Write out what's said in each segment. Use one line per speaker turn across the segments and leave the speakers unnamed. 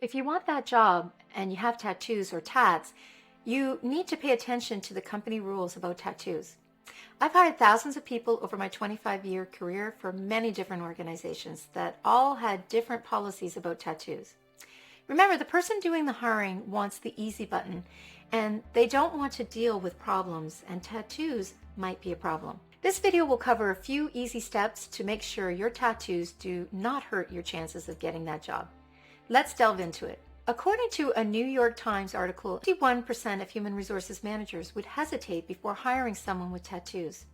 If you want that job and you have tattoos or tats, you need to pay attention to the company rules about tattoos. I've hired thousands of people over my 25-year career for many different organizations that all had different policies about tattoos. Remember, the person doing the hiring wants the easy button, and they don't want to deal with problems, and tattoos might be a problem. This video will cover a few easy steps to make sure your tattoos do not hurt your chances of getting that job. Let's delve into it. According to a New York Times article, 51% of human resources managers would hesitate before hiring someone with tattoos.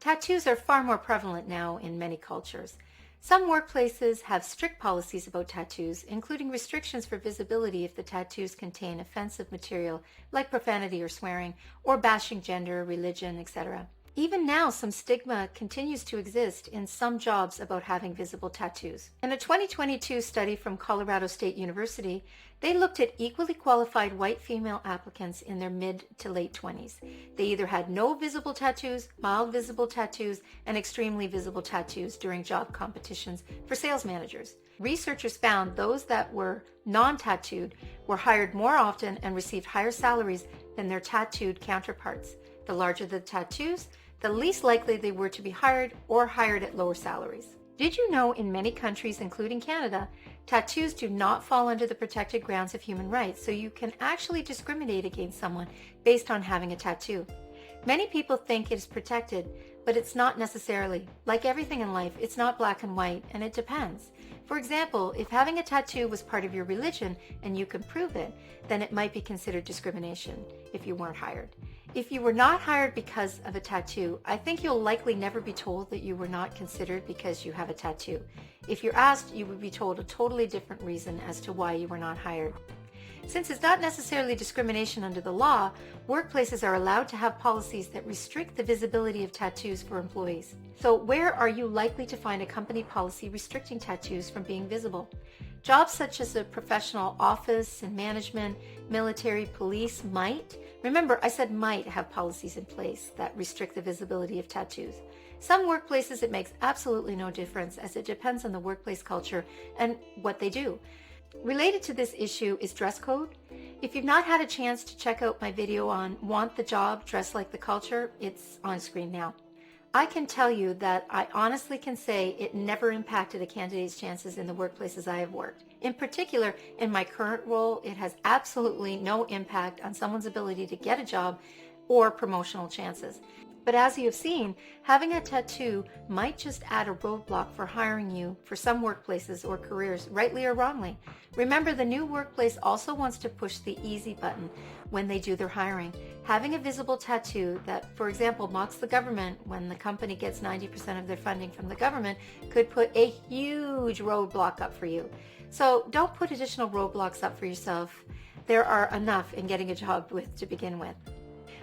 Tattoos are far more prevalent now in many cultures. Some workplaces have strict policies about tattoos, including restrictions for visibility if the tattoos contain offensive material like profanity or swearing, or bashing gender, religion, etc. Even now, some stigma continues to exist in some jobs about having visible tattoos. In a 2022 study from Colorado State University, they looked at equally qualified white female applicants in their mid to late 20s. They either had no visible tattoos, mild visible tattoos, and extremely visible tattoos during job competitions for sales managers. Researchers found those that were non-tattooed were hired more often and received higher salaries than their tattooed counterparts. The larger the tattoos, the least likely they were to be hired or hired at lower salaries. Did you know in many countries, including Canada, tattoos do not fall under the protected grounds of human rights, so you can actually discriminate against someone based on having a tattoo? Many people think it is protected, but it's not necessarily. Like everything in life, it's not black and white, and it depends. For example, if having a tattoo was part of your religion and you can prove it, then it might be considered discrimination if you weren't hired. If you were not hired because of a tattoo, I think you'll likely never be told that you were not considered because you have a tattoo. If you're asked, you would be told a totally different reason as to why you were not hired. Since it's not necessarily discrimination under the law, workplaces are allowed to have policies that restrict the visibility of tattoos for employees. So where are you likely to find a company policy restricting tattoos from being visible? Jobs such as a professional office and management, military, police might. Remember, I said might have policies in place that restrict the visibility of tattoos. Some workplaces it makes absolutely no difference, as it depends on the workplace culture and what they do. Related to this issue is dress code. If you've not had a chance to check out my video on Want the Job, Dress Like the Culture, it's on screen now. I can tell you that I honestly can say it never impacted a candidate's chances in the workplaces I have worked. In particular, in my current role, it has absolutely no impact on someone's ability to get a job or promotional chances. But as you have seen, having a tattoo might just add a roadblock for hiring you for some workplaces or careers, rightly or wrongly. Remember, the new workplace also wants to push the easy button when they do their hiring. Having a visible tattoo that, for example, mocks the government when the company gets 90% of their funding from the government could put a huge roadblock up for you. So don't put additional roadblocks up for yourself. There are enough in getting a job with to begin with.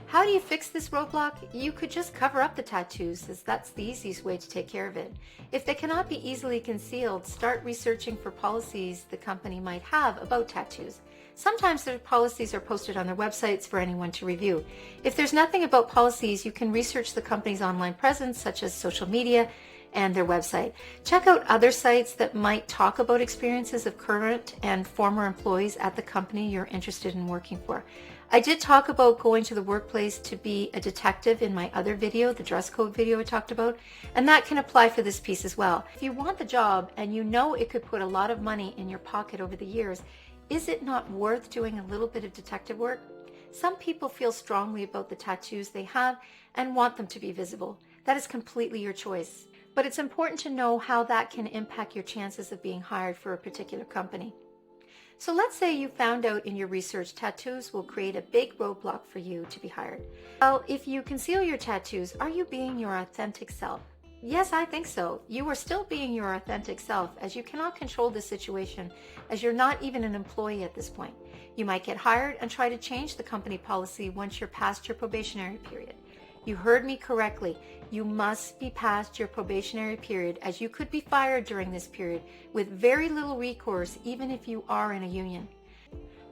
How do you fix this roadblock? You could just cover up the tattoos, as that's the easiest way to take care of it. If they cannot be easily concealed, start researching for policies the company might have about tattoos. Sometimes their policies are posted on their websites for anyone to review. If there's nothing about policies, you can research the company's online presence, such as social media and their website. Check out other sites that might talk about experiences of current and former employees at the company you're interested in working for. I did talk about going to the workplace to be a detective in my other video, the dress code video I talked about, and that can apply for this piece as well. If you want the job and you know it could put a lot of money in your pocket over the years, is it not worth doing a little bit of detective work? Some people feel strongly about the tattoos they have and want them to be visible. That is completely your choice. But it's important to know how that can impact your chances of being hired for a particular company. So let's say you found out in your research tattoos will create a big roadblock for you to be hired. Well, if you conceal your tattoos, are you being your authentic self? Yes, I think so. You are still being your authentic self, as you cannot control the situation, as you're not even an employee at this point. You might get hired and try to change the company policy once you're past your probationary period. You heard me correctly. You must be past your probationary period, as you could be fired during this period with very little recourse, even if you are in a union.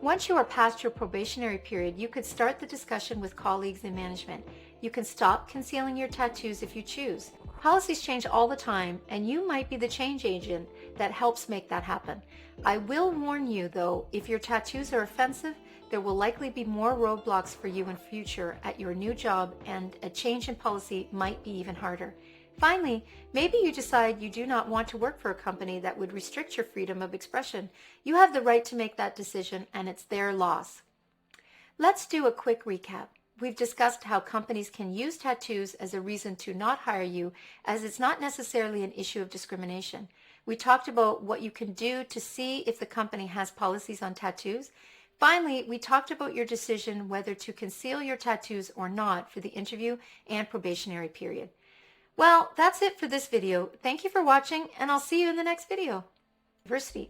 Once you are past your probationary period, you could start the discussion with colleagues in management. You can stop concealing your tattoos if you choose. Policies change all the time, and you might be the change agent that helps make that happen. I will warn you, though, if your tattoos are offensive, there will likely be more roadblocks for you in future at your new job, and a change in policy might be even harder. Finally, maybe you decide you do not want to work for a company that would restrict your freedom of expression. You have the right to make that decision, and it's their loss. Let's do a quick recap. We've discussed how companies can use tattoos as a reason to not hire you, as it's not necessarily an issue of discrimination. We talked about what you can do to see if the company has policies on tattoos. Finally, we talked about your decision whether to conceal your tattoos or not for the interview and probationary period. Well, that's it for this video. Thank you for watching, and I'll see you in the next video. Diversity.